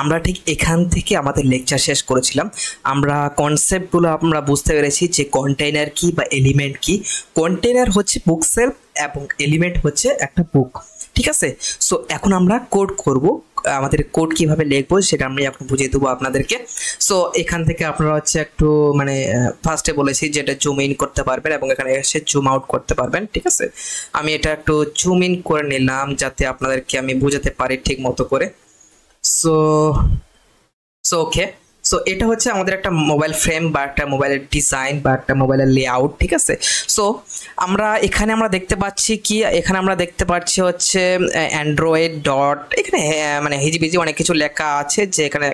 আমরা ঠিক এখান থেকে আমাদের লেকচার শেষ করেছিলাম। আমরা কনসেপ্টগুলো আমরা বুঝতে পেরেছি যে কন্টেইনার কি বা এলিমেন্ট কি। কন্টেইনার হচ্ছে বুক সেলফ এবং এলিমেন্ট হচ্ছে একটা বুক, ঠিক আছে। সো এখন আমরা কোড করব, আমাদের কোড কিভাবে লিখবো সেটা আমি এখন বুঝিয়ে দেবো আপনাদেরকে। সো এখান থেকে আপনারা হচ্ছে একটু মানে ফার্স্টে বলেছি যেটা জুম ইন করতে পারবেন এবং এখানে এসে জুম আউট করতে পারবেন, ঠিক আছে। আমি এটা একটু জুম ইন করে নিলাম যাতে আপনাদেরকে আমি বোঝাতে পারি ঠিক মতো করে। সো সো ওকে, সো এটা হচ্ছে আমাদের একটা মোবাইল ফ্রেম বা একটা মোবাইলের ডিজাইন বা একটা মোবাইলের লেআউট, ঠিক আছে। সো আমরা দেখতে পাচ্ছি কি, এখানে আমরা দেখতে পাচ্ছি হচ্ছে অ্যান্ড্রয়েড ডট, এখানে মানে হিজিবিজি অনেক কিছু লেখা আছে যে এখানে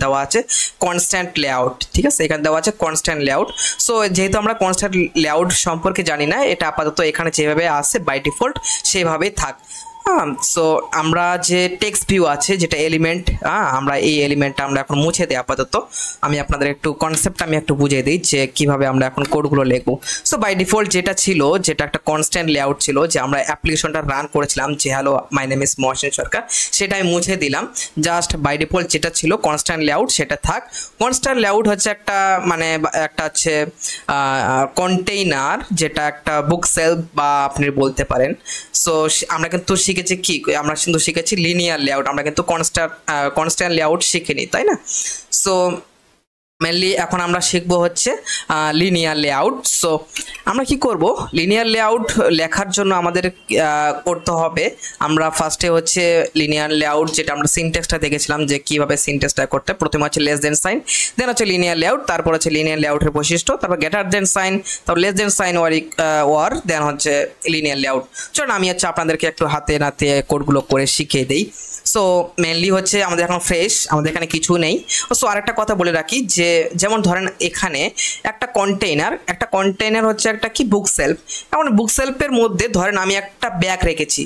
দেওয়া আছে কনস্ট্যান্ট লেআউট, ঠিক আছে। এখানে দেওয়া আছে কনস্ট্যান্ট লেআউট। সো যেহেতু আমরা কনস্ট্যান্ট লেআউট সম্পর্কে জানি না, এটা আপাতত এখানে যেভাবে আছে বাই ডিফল্ট সেভাবেই থাক। সো আমরা যে টেক্সট ভিউ আছে যেটা এলিমেন্ট, আমরা এই এলিমেন্টটা আমরা এখন মুছে দিই আপাতত। আমি আপনাদের একটু কনসেপ্ট আমি একটু বুঝিয়ে দিই যে কিভাবে আমরা এখন কোডগুলো লিখবো। সো বাই ডিফল্ট যেটা ছিল, যেটা একটা কনস্ট্যান্ট লেআউট ছিল, যে আমরা অ্যাপ্লিকেশনটা রান করেছিলাম যে hello my name is Mohsin Sarkar, সেটা আমি মুছে দিলাম। জাস্ট বাই ডিফল্ট যেটা ছিল কনস্ট্যান্ট লেআউট সেটা থাক। কনস্ট্যান্ট লেআউট হচ্ছে একটা মানে একটা হচ্ছে কন্টেইনার, যেটা একটা বুক সেলফ বা আপনি বলতে পারেন। সো আমরা কিন্তু শিখেছি কি, আমরা কিন্তু শিখেছি লিনিয়ার লেআউট, আমরা কিন্তু কনস্ট্যান্ট লেআউট শিখিনি, তাই না। সো মেনলি এখন আমরা শিখবো হচ্ছে লিনিয়ার লেআউট। সো আমরা কি করব, লিনিয়ার লেআউট লেখার জন্য আমাদের করতে হবে, আমরা ফার্স্টে হচ্ছে লিনিয়ার লেআউট যেটা আমরা সিনট্যাক্সটা দেখেছিলাম যে কিভাবে সিনট্যাক্সটা করতে, প্রথমে হচ্ছে লেস দেন সাইন, দেন হচ্ছে লিনিয়ার লেআউট, তারপর হচ্ছে লিনিয়ার লেআউটের বৈশিষ্ট্য, তারপর গ্রেটার দেন সাইন, তারপর লেস দেন সাইন ওয়ার দেন হচ্ছে লিনিয়ার লেআউট। চলুন আমি হচ্ছে আপনাদেরকে একটু হাতে নাতে কোডগুলো করে শিখিয়ে দিই। সো মেনলি হচ্ছে আমাদের এখন ফ্রেশ, আমাদের এখানে কিছু নেই। সো আরেকটা কথা বলে রাখি যে যেমন ধরেন এখানে একটা কন্টেইনার হচ্ছে একটা কি বুক সেলফ। এখন বুক সেলফের মধ্যে ধরেন আমি একটা ব্যাগ রেখেছি,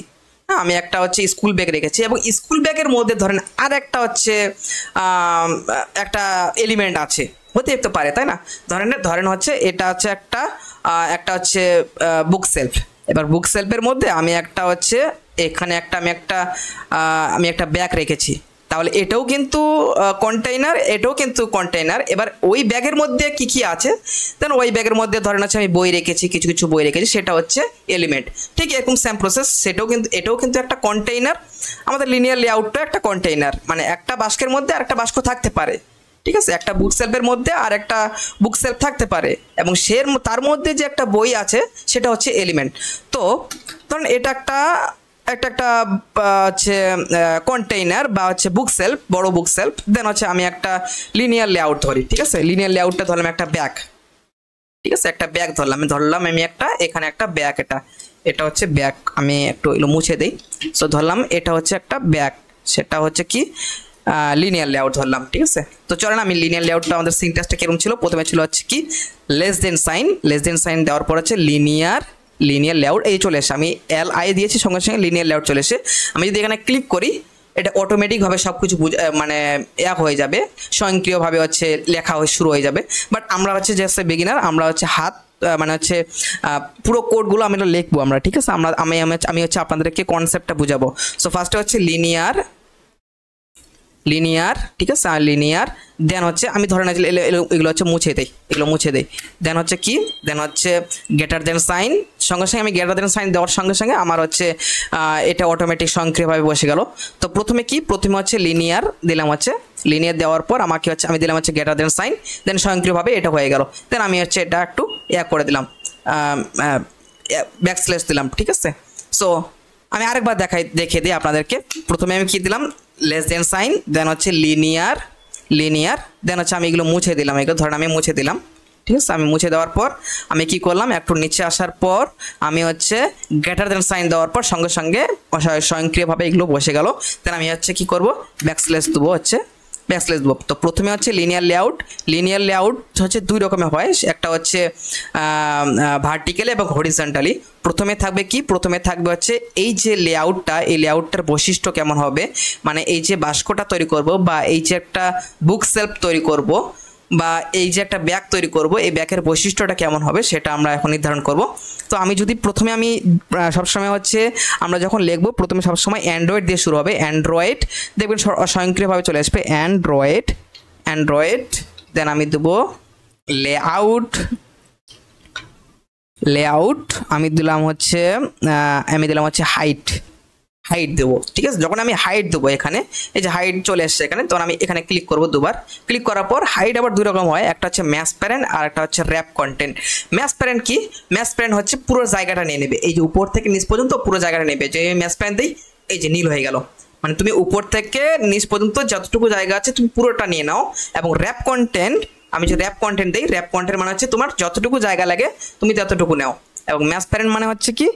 আমি একটা হচ্ছে স্কুল ব্যাগ রেখেছি, এবং স্কুল ব্যাগের মধ্যে ধরেন আর একটা হচ্ছে একটা এলিমেন্ট আছে, হতে পারে, তাই না। ধরেন হচ্ছে এটা হচ্ছে একটা হচ্ছে বুক সেলফ। এবার বুক সেলফের মধ্যে আমি একটা হচ্ছে এখানে আমি একটা ব্যাগ রেখেছি, তাহলে এটাও কিন্তু কন্টেইনার। এবার ওই ব্যাগের মধ্যে কি কি আছে, দেন ওই ব্যাগের মধ্যে ধরেন হচ্ছে আমি বই রেখেছি, কিছু বই রেখেছি, সেটা হচ্ছে এলিমেন্ট। ঠিক এরকম সেম প্রসেস, এটাও কিন্তু একটা কন্টেইনার। আমাদের লিনিয়ার লেআউটটা একটা কন্টেইনার, মানে একটা বাস্কের মধ্যে আর একটা বাস্ক থাকতে পারে, ঠিক আছে। একটা বুক সেলফের মধ্যে আর একটা বুক সেলফ থাকতে পারে, এবং তার মধ্যে যে একটা বই আছে সেটা হচ্ছে এলিমেন্ট। তো ধরুন এটা একটা হচ্ছে কন্টেইনার বা হচ্ছে বুক সেলফ, বড় বুক সেলফ। দেন হচ্ছে আমি একটা লিনিয়ার লেআউট ধরি, ঠিক আছে। লিনিয়ার লেআউটটা ধরলাম একটা ব্যাগ, ঠিক আছে, একটা ব্যাগ ধরলাম আমি এখানে একটা ব্যাগ, এটা হচ্ছে ব্যাগ। আমি একটু এগুলো মুছে দিই। সো ধরলাম এটা হচ্ছে একটা ব্যাগ, সেটা হচ্ছে কি লিনিয়ার লেআউট ধরলাম, ঠিক আছে। তো চলেন আমি লিনিয়ার লেআউটটা, আমাদের সিনট্যাক্সটা কিরকম ছিল, প্রথমে ছিল হচ্ছে কি লেস দেন সাইন দেওয়ার পর হচ্ছে লিনিয়ার লেআউট, এই চলে এসে আমি LI দিয়েছি, সঙ্গে সঙ্গে লিনিয়ার লেআউট চলে এসে আমি যদি এখানে ক্লিক করি, এটা অটোমেটিকভাবে সব কিছু মানে এক হয়ে যাবে, স্বয়ংক্রিয়ভাবে হচ্ছে লেখা শুরু হয়ে যাবে। বাট আমরা হচ্ছে যে বিগিনার, আমরা হচ্ছে মানে হচ্ছে পুরো কোডগুলো আমরা লিখবো আমরা, ঠিক আছে। আমি হচ্ছে আপনাদেরকে কনসেপ্টটা বুঝাবো। সো ফার্স্টে হচ্ছে লিনিয়ার, ঠিক আছে, আর লিনিয়ার। দেন হচ্ছে আমি ধরে না এগুলো হচ্ছে মুছে দেই, দেন হচ্ছে কি, দেন হচ্ছে গ্রেটার দেন সাইন, সঙ্গে সঙ্গে আমি গ্রেটার দেন সাইন দেওয়ার সঙ্গে সঙ্গে আমার হচ্ছে এটা অটোমেটিক স্বয়ংক্রিয়ভাবে বসে গেল। তো প্রথমে হচ্ছে লিনিয়ার দিলাম, হচ্ছে লিনিয়ার দেওয়ার পর আমাকে হচ্ছে আমি দিলাম হচ্ছে গ্রেটার দেন সাইন, দেন স্বয়ংক্রিয়ভাবে এটা হয়ে গেল। দেন আমি হচ্ছে এটা একটু করে দিলাম, ব্যাকস্ল্যাশ দিলাম, ঠিক আছে। সো আমি আরেকবার দেখিয়ে দিই আপনাদেরকে। প্রথমে আমি কি দিলাম, লেস দেন সাইন, দেন হচ্ছে লিনিয়ার, দেন হচ্ছে আমি এগুলো মুছে দিলাম, ধরেন আমি মুছে দিলাম, ঠিক আছে। আমি মুছে দেওয়ার পর আমি কি করলাম, একটু নিচে আসার পর আমি হচ্ছে গ্রেটার দেন সাইন দেওয়ার পর সঙ্গে সঙ্গে স্বয়ংক্রিয়ভাবে এগুলো বসে গেল। দেন আমি হচ্ছে কি করব, ব্যাকস্ল্যাশ দেবো। তো প্রথমে হচ্ছে লিনিয়ার লেআউট হচ্ছে দুই রকমের হয়, একটা হচ্ছে ভার্টিক্যালি এবং হরিজন্টালি। প্রথমে থাকবে হচ্ছে এই যে লেআউটটা, এই লেআউটটার বৈশিষ্ট্য কেমন হবে, মানে এই যে বাস্কটা তৈরি করব বা এই যে একটা বুক সেলফ তৈরি করব, বা এই যে একটা ব্যাক তৈরি করব, এই ব্যাকের বৈশিষ্ট্যটা কেমন হবে সেটা আমরা এখন নির্ধারণ করব। তো আমি যদি প্রথমে আমি সবসময় হচ্ছে আমরা যখন লিখবো প্রথমে সবসময় অ্যান্ড্রয়েড দিয়ে শুরু হবে, অ্যান্ড্রয়েড দেখবেন স্বয়ংক্রিয়ভাবে চলে আসবে অ্যান্ড্রয়েড। দেন আমি দেবো লেআউট, আমি দিলাম হচ্ছে হাইট দেবো, ঠিক আছে। যখন আমি হাইট দেবো এখানে, এই যে হাইট চলে এসছে এখানে, তখন আমি এখানে ক্লিক করব দুবার। ক্লিক করার পর হাইট আবার দুই রকম হয়, একটা হচ্ছে ম্যাচ প্যারেন্ট আর একটা হচ্ছে র্যাপ কন্টেন্ট। ম্যাচ প্যারেন্ট কি? ম্যাচ প্যারেন্ট হচ্ছে পুরো জায়গাটা নিয়ে নেবে, এই যে উপর থেকে নিচ পর্যন্ত পুরো জায়গাটা নেবে। যে ম্যাচ প্যারেন্ট দিই, এই যে নীল হয়ে গেল, মানে তুমি উপর থেকে নিচ পর্যন্ত যতটুকু জায়গা আছে তুমি পুরোটা নিয়ে নাও। এবং র্যাপ কন্টেন্ট, আমি যে র্যাপ কন্টেন্ট দিই, র্যাপ কন্টেন্ট মানে হচ্ছে তোমার যতটুকু জায়গা লাগে তুমি ততটুকু নাও। এবং ম্যাচ প্যারেন্ট মানে হচ্ছে কি,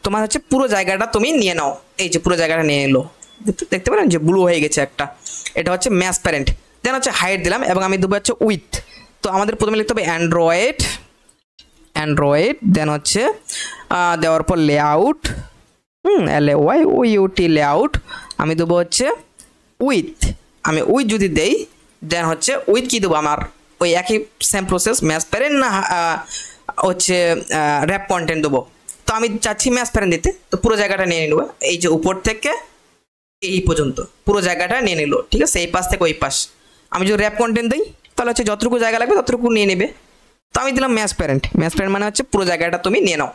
তোমার হচ্ছে পুরো জায়গাটা তুমি নিয়ে নাও, এই যে পুরো জায়গাটা নিয়ে নিলো, দেখতে পারেন যে ব্লু হয়ে গেছে একটা, এটা হচ্ছে ম্যাচ প্যারেন্ট। দেন হচ্ছে হাইট দিলাম এবং আমি দেবো হচ্ছে উইথ। তো আমাদের প্রথমে লিখতে হবে অ্যান্ড্রয়েড, দেন হচ্ছে দেওয়ার পর লেআউট, LAYOUT লেআউট, আমি দেবো হচ্ছে উইথ। আমি উইথ যদি দেই, দেন হচ্ছে উইথ কি দেবো, আমার ওই একই সেম প্রসেস, ম্যাচ প্যারেন্ট না হচ্ছে র্যাপ কন্টেন্ট দেবো। তো আমি চাচ্ছি ম্যাচ প্যারেন্ট দিতে, তো পুরো জায়গাটা নিয়ে নেবো, এই যে উপর থেকে এই পর্যন্ত পুরো জায়গাটা নিয়ে নিল, ঠিক আছে, এই পাশ থেকে ওই পাশ। আমি যদি র্যাপ কন্টেন্ট দিই তাহলে হচ্ছে যতটুকু জায়গা লাগবে ততটুকু নিয়ে নেবে। তো আমি দিলাম ম্যাচ প্যারেন্ট মানে হচ্ছে পুরো জায়গাটা তুমি নিয়ে নাও।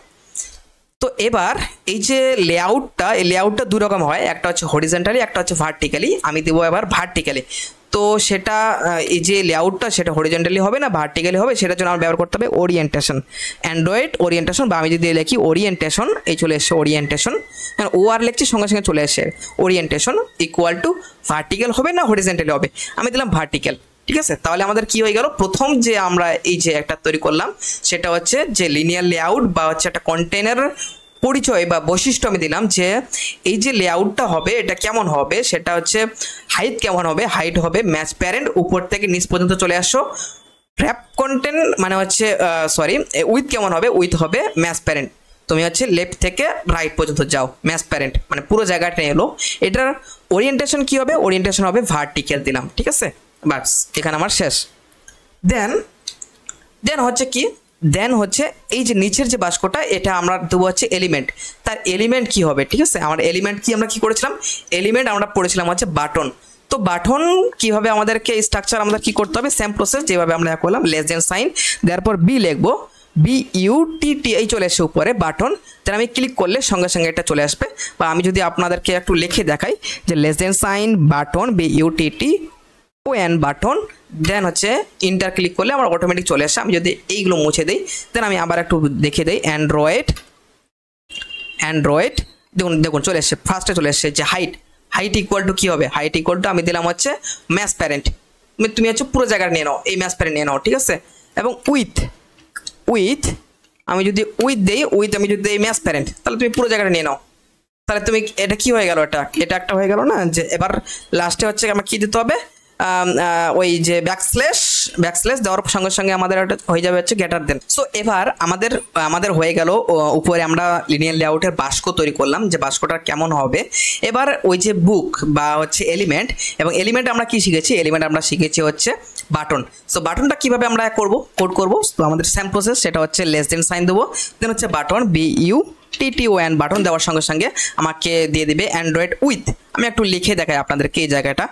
তো এবার এই যে লেআউটটা, এই লেআউটটা দুই রকম হয়, একটা হচ্ছে হরিজন্টালি, একটা হচ্ছে ভার্টিক্যালি। আমি দেবো এবার ভার্টিক্যালি। তো সেটা এই যে লেআউটটা সেটা হরিজন্টালি হবে না ভার্টিক্যালি হবে, সেটার জন্য আমার ব্যবহার করতে হবে ওরিয়েন্টেশন, অ্যান্ড্রয়েড ওরিয়েন্টেশন, বা আমি যদি লিখি ওরিয়েন্টেশন, এই চলে এসছে ওরিয়েন্টেশন, ও আর লিখছি সঙ্গে সঙ্গে চলে আসে ওরিয়েন্টেশন ইকুয়াল টু ভার্টিক্যাল হবে না হরিজন্টালি হবে, আমি দিলাম ভার্টিক্যাল, ঠিক আছে। তাহলে আমাদের কি হয়ে গেল, প্রথম যে আমরা এই যে একটা তৈরি করলাম সেটা হচ্ছে যে লিনিয়ার লেআউট বা হচ্ছে একটা কন্টেনার পরিচয় বা বৈশিষ্ট্য আমি দিলাম, যে এই যে লেআউটটা হবে এটা কেমন হবে, সেটা হচ্ছে হাইট কেমন হবে, হাইট হবে ম্যাচ প্যারেন্ট, উপর থেকে নিচ পর্যন্ত চলে আসো। র্যাপ কন্টেন্ট মানে হচ্ছে উইথ কেমন হবে, উইথ হবে ম্যাচ প্যারেন্ট, তুমি হচ্ছে লেফট থেকে রাইট পর্যন্ত যাও, ম্যাচ প্যারেন্ট মানে পুরো জায়গাটা এলো। এটার ওরিয়েন্টেশন কি হবে, ওরিয়েন্টেশন হবে ভার্টিক্যাল দিলাম, ঠিক আছে। বাস এখানে আমার শেষ। দেন হচ্ছে কি, দেন হচ্ছে এই যে নিচের যে বাক্সটা এটা আমরা দেবো হচ্ছে এলিমেন্ট, তার এলিমেন্ট কি হবে, ঠিক আছে। আমার এলিমেন্ট কি, আমরা কি করেছিলাম, এলিমেন্ট আমরা পড়েছিলাম হচ্ছে বাটন। তো বাটন কিভাবে আমাদেরকে স্ট্রাকচার আমাদের কি করতে হবে, সেম প্রসেস যেভাবে আমরা করলাম, লেস দেন সাইন দেওয়ার পর বি লিখবো, BUTT এই চলে আসে উপরে বাটন। দেন আমি ক্লিক করলে সঙ্গে সঙ্গে এটা চলে আসবে, বা আমি যদি আপনাদেরকে একটু লিখে দেখাই যে less than sign button BUTT button, then হচ্ছে ইন্টার ক্লিক করলে আমার অটোমেটিক চলে আসে। আমি যদি এইগুলো মুছে দিই, দেন আমি আবার একটু দেখে দিই অ্যান্ড্রয়েড, দেখুন চলে এসছে, ফার্স্টে চলে এসছে যে হাইট ইকুয়াল টু কী হবে, হাইট ইকুয়াল টু আমি দিলাম হচ্ছে ম্যাচ প্যারেন্ট, তুমি হচ্ছে পুরো জায়গাটা নিয়ে নাও, এই ম্যাচ প্যারেন্ট নিয়ে নাও, ঠিক আছে। এবং উইথ আমি যদি উইথ দেই, আমি যদি এই ম্যাচ প্যারেন্ট, তাহলে তুমি পুরো জায়গাটা নিয়ে নাও। তাহলে তুমি এটা কি হয়ে গেল, এটা একটা হয়ে গেল না, যে এবার লাস্টে হচ্ছে আমার কি দিতে হবে, ওই যে ব্যাকস্ল্যাশ দেওয়ার সঙ্গে সঙ্গে আমাদের হয়ে যাবে হচ্ছে গ্রেটার দেন। সো এবার আমাদের হয়ে গেল, উপরে আমরা লিনিয়ার লেআউটের বাক্স তৈরি করলাম, যে বাক্সটা কেমন হবে। এবার ওই যে বুক বা হচ্ছে এলিমেন্ট, এবং এলিমেন্ট আমরা কি শিখেছি, এলিমেন্ট আমরা শিখেছি হচ্ছে বাটন। সো বাটনটা কিভাবে আমরা কোড করবো, তো আমাদের সেম প্রসেস, সেটা হচ্ছে লেস দেন সাইন দেবো, দেন হচ্ছে বাটন BUTTON বাটন দেওয়ার সঙ্গে সঙ্গে আমাকে দিয়ে দিবে অ্যান্ড্রয়েড উইথ। আমি একটু লিখে দেখাই আপনাদেরকে এই জায়গাটা,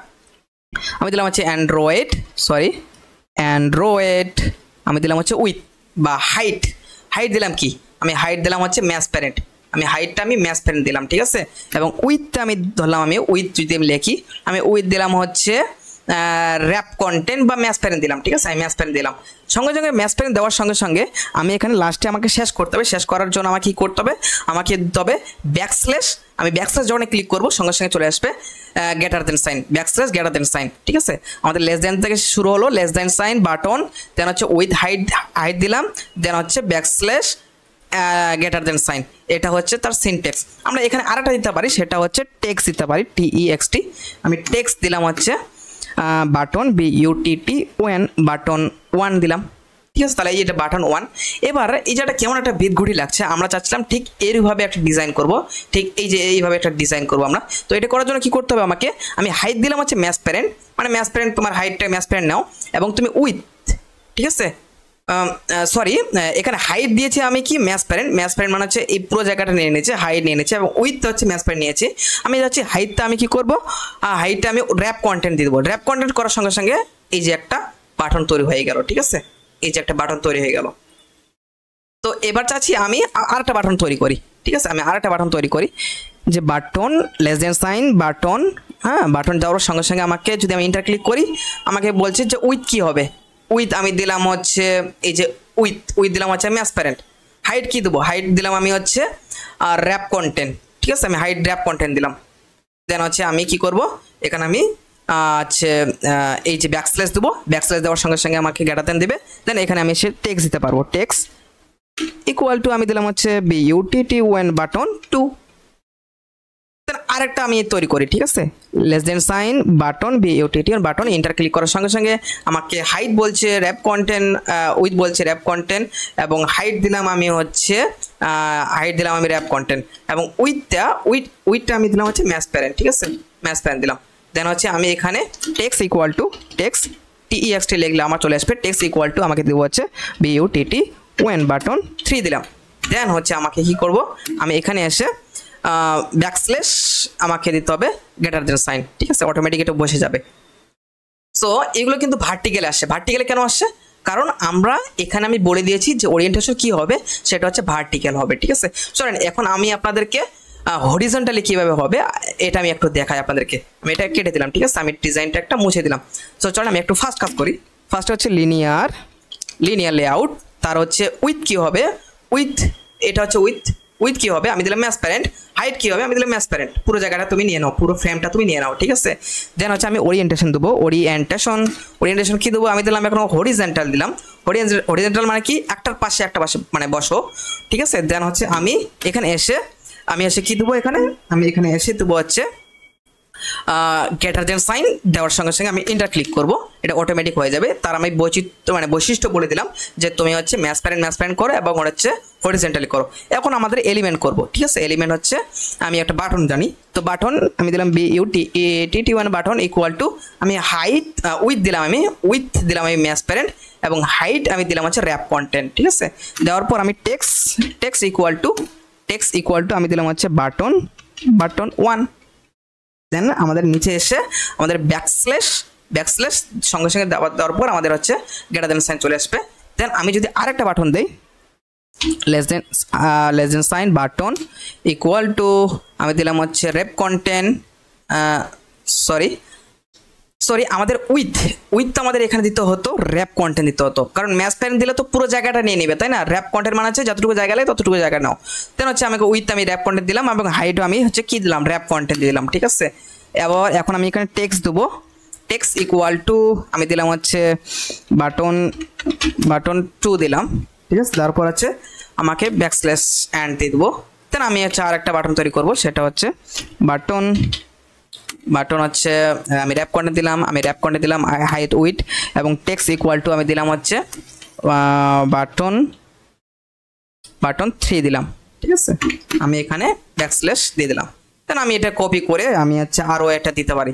আমি দিলাম হচ্ছে অ্যান্ড্রয়েড আমি দিলাম হচ্ছে উইথ বা হাইট দিলাম কি, আমি হাইট দিলাম হচ্ছে ম্যাচ প্যারেন্ট, আমি ম্যাচ প্যারেন্ট দিলাম, ঠিক আছে। এবং উইথটা আমি ধরলাম, আমি উইথ যদি আমি লিখি, আমি উইথ দিলাম হচ্ছে র্যাপ কন্টেন্ট বা ম্যাচ প্যারেন্ট দিলাম, ঠিক আছে। আমি ম্যাচ প্যারেন্ট দিলাম, সঙ্গে সঙ্গে ম্যাচ প্যারেন্ট দেওয়ার সঙ্গে সঙ্গে আমি এখানে লাস্টে আমাকে শেষ করতে হবে। শেষ করার জন্য আমাকে কী করতে হবে, আমাকে দিতে হবে ব্যাকস্ল্যাশ। আমি ব্যাকস্ল্যাশ যখন ক্লিক করবো সঙ্গে সঙ্গে চলে আসবে greater than sign, backslash greater than sign, ঠিক আছে। আমাদের লেস দেন থেকে শুরু হলো, less than sign button, then হচ্ছে উইথ হাইট দিলাম, দেন হচ্ছে ব্যাকস্ল্যাশ গ্রেটার দেন সাইন, এটা হচ্ছে তার সিনটেক্স। আমরা এখানে আরেকটা দিতে পারি, সেটা হচ্ছে টেক্সট দিতে পারি, TEXT। আমি টেক্সট দিলাম হচ্ছে বাটন BUTTON বাটন 1 দিলাম, ঠিক আছে। তাহলে এই এটা বাটন 1। এবার এই যেটা কেমন একটা বিদঘুটি লাগছে, আমরা চাচ্ছিলাম ঠিক এইভাবে একটা ডিজাইন করব, ঠিক এই যে এইভাবে একটা ডিজাইন করব আমরা। তো এটা করার জন্য কি করতে হবে, আমাকে আমি হাইট দিলাম হচ্ছে ম্যাচ প্যারেন্ট, মানে ম্যাচ প্যারেন্ট তোমার হাইটটা ম্যাচ প্যারেন্ট নাও, এবং তুমি উইথ ঠিক আছে। সরি, এখানে হাইট দিয়েছি আমি কি ম্যাচ প্যারেন্ট মানে হচ্ছে এই পুরো জায়গাটা নিয়ে নিয়েছে, হাইট নিয়ে নিয়েছে এবং উইথ হচ্ছে ম্যাচ প্যারেন্ট নিয়েছি। আমি যাচ্ছি হাইটটা আমি কি করব, হাইটটা আমি র্যাপ কন্টেন্ট দিয়ে দেবো। র্যাপ কন্টেন্ট করার সঙ্গে সঙ্গে এই যে একটা বাটন তৈরি হয়ে গেল, ঠিক আছে, এই যে একটা বাটন তৈরি হয়ে গেল। তো এবার চাচ্ছি আমি আরেকটা বাটন তৈরি করি, ঠিক আছে, আমি আরেকটা বাটন তৈরি করি যে button less than sign button, হ্যাঁ, বাটন যাওয়ার সঙ্গে সঙ্গে আমাকে যদি আমি ইন্টার ক্লিক করি আমাকে বলছে যে উইথ কি হবে। উইথ আমি দিলাম হচ্ছে এই যে উইথ দিলাম হচ্ছে ম্যাচ প্যারেন্ট। হাইট কি দেবো, হাইট দিলাম আমি হচ্ছে র্যাপ কন্টেন্ট, ঠিক আছে, আমি হাইট র্যাপ কন্টেন্ট দিলাম। দেন হচ্ছে আমি কি করব, এখানে আমি হচ্ছে এই যে ব্যাকস্ল্যাশ দেবো, ব্যাকস্ল্যাশ দেওয়ার সঙ্গে সঙ্গে আমাকে গ্রেটার দেন দেবে। দেন এখানে আমি এসে টেক্সট দিতে পারবো, টেক্সট ইকুয়াল টু আমি দিলাম হচ্ছে বিউটিটি ওয়েন বাটন 2। দেন আরেকটা আমি তৈরি করি, ঠিক আছে, less than sign button b u t t o n button. Enter click করার সঙ্গে সঙ্গে আমাকে হাইট বলছে র্যাপ কন্টেন্ট, উইথ বলছে র্যাপ কন্টেন্ট এবং হাইট দিলাম আমি হচ্ছে র্যাপ কন্টেন্ট এবং উইথটা আমি দিলাম হচ্ছে ম্যাচ প্যারেন্ট, ঠিক আছে, ম্যাচ প্যারেন্ট দিলাম। দেন হচ্ছে আমি এখানে টেক্সট ইকুয়াল টু টেক্সট টি লিখলে আমার চলে আসবে, টেক্সট ইকুয়াল টু আমাকে দেবো হচ্ছে বিউটিটি ওয়েন বাটন 3 দিলাম। দেন হচ্ছে আমাকে কি করব, আমি এখানে এসে ব্যাকস্ল্যাশ আমাকে দিতে হবে গ্রেটার দেন সাইন, ঠিক আছে, অটোমেটিক এটা বসে যাবে। সো এগুলো কিন্তু ভার্টিক্যালে আসে। ভার্টিক্যালে কেন আসছে, কারণ আমরা এখানে আমি বলে দিয়েছি যে ওরিয়েন্টেশন কি হবে, সেটা হচ্ছে ভার্টিক্যাল হবে, ঠিক আছে। চলেন এখন আমি আপনাদেরকে হরিজন্টালি কিভাবে হবে এটা আমি একটু দেখাই আপনাদেরকে। আমি এটা কেটে দিলাম, ঠিক আছে, আমি ডিজাইনটা একটা মুছে দিলাম। সো চলেন আমি একটু ফার্স্ট কাজ করি। ফার্স্ট হচ্ছে লিনিয়ার লেআউট, তার হচ্ছে উইথ কি হবে, উইথ এটা হচ্ছে উইথ কি হবে, আমি দিলাম ম্যাচ প্যারেন্ট। হাইট কি হবে, আমি দিলাম ম্যাচ প্যারেন্ট। পুরো জায়গাটা তুমি নিয়ে নাও, পুরো ফ্রেমটা তুমি নিয়ে নাও, ঠিক আছে। দেন হচ্ছে আমি ওরিয়েন্টেশন দেবো, ওরিয়েন্টেশন কি দেবো, আমি দিলাম এখন হরিজন্টাল দিলাম। হরিজন্টাল মানে কি, একটার পাশে একটা পাশে মানে বসো, ঠিক আছে। দেন হচ্ছে আমি এখানে এসে কি দেবো, আমি এখানে এসে দেবো হচ্ছে গ্রেটার দেন সাইন দেওয়ার সঙ্গে সঙ্গে আমি ইন্টার ক্লিক করব, এটা অটোমেটিক হয়ে যাবে। তার আমি বৈশিষ্ট্য বলে দিলাম যে তুমি হচ্ছে ম্যাচ প্যারেন্ট করো এবং হচ্ছে হরিজন্টালি করো। এখন আমাদের এলিমেন্ট করব, ঠিক আছে। এলিমেন্ট হচ্ছে আমি একটা বাটন জানি, তো বাটন আমি দিলাম BUTT1 বাটন ইকুয়াল টু আমি হাইট উইথ দিলাম আমি ম্যাচ প্যারেন্ট এবং হাইট আমি দিলাম হচ্ছে র্যাপ কন্টেন্ট, ঠিক আছে। দেওয়ার পর আমি টেক্সট ইকুয়াল টু আমি দিলাম হচ্ছে বাটন 1। দেন আমাদের নিচে এসে আমাদের ব্যাকস্ল্যাশ সঙ্গে সঙ্গে দেওয়ার পর আমাদের হচ্ছে গ্রেটার দেন সাইন চলে আসবে। দেন আমি যদি আরেকটা বাটন দেই less than sign button equal to আমি দিলাম হচ্ছে র্যাপ কন্টেন্ট, সরি আমাদের উইথ আমাদের এখানে দিতে হতো র্যাপ কন্টেন্ট দিতে হতো, কারণ ম্যাচ প্যারেন্ট দিলে তো পুরো জায়গাটা নিয়ে নেবে, তাই না। র্যাপ কন্টেন্ট মানে হচ্ছে যতটুকু জায়গা লাগে ততটুকু জায়গা নাও। দেন হচ্ছে আমাকে উইথ আমি র্যাপ কন্টেন্ট দিলাম এবং হাইটও আমি হচ্ছে কি দিলাম, র্যাপ কন্টেন্ট দিলাম, ঠিক আছে। এবার এখন আমি এখানে টেক্সট দেবো, টেক্সট ইকুয়াল টু আমি দিলাম হচ্ছে বাটন 2 দিলাম, ঠিক আছে। তারপর হচ্ছে আমাকে ব্যাকস্ল্যাশ অ্যান্ড দিয়ে দেবো। দেন আমি হচ্ছে আর একটা বাটন তৈরি করবো, সেটা হচ্ছে বাটন হচ্ছে আমি র্যাপ কন্টেন্ট দিলাম হাইট উইথ এবং টেক্সট ইকুয়াল টু আমি দিলাম হচ্ছে বাটন 3 দিলাম, ঠিক আছে। আমি এখানে ব্যাকস্ল্যাশ দিয়ে দিলাম। দেন আমি এটা কপি করে আমি হচ্ছে আরও একটা দিতে পারি,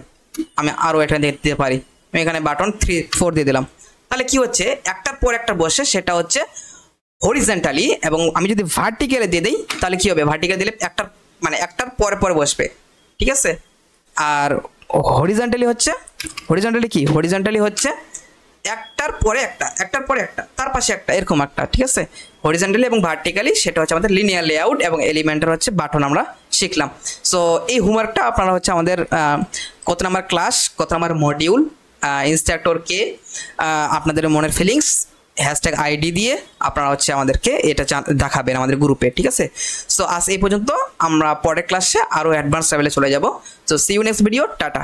আমি এখানে বাটন 4 দিয়ে দিলাম। তাহলে কি হচ্ছে, একটার পর একটা বসে সেটা হচ্ছে হরিজন্টালি, এবং আমি যদি ভার্টিক্যালে দিয়ে দিই তাহলে কি হবে, ভার্টিক্যাল দিলে একটার পরে বসবে, ঠিক আছে। আর হরিজন্টালি হচ্ছে একটার পরে একটা তার পাশে একটা এরকম একটা, ঠিক আছে। হরিজন্টালি এবং ভার্টিক্যালি সেটা হচ্ছে আমাদের লিনিয়ার লেআউট এবং এলিমেন্টের হচ্ছে বাটন আমরা শিখলাম। সো এই হোমওয়ার্কটা আপনারা হচ্ছে আমাদের কত নাম্বার ক্লাস, কত নাম্বার মডিউল, ইনস্ট্রাক্টর কে, আপনাদের মনের ফিলিংস #ID দিয়ে আপনারা হচ্ছে আমাদেরকে এটা দেখাবেন আমাদের গ্রুপে, ঠিক আছে। সো আজ এই পর্যন্ত, আমরা পরের ক্লাসে আরও অ্যাডভান্স লেভেলে চলে যাব। So see you next video, tata.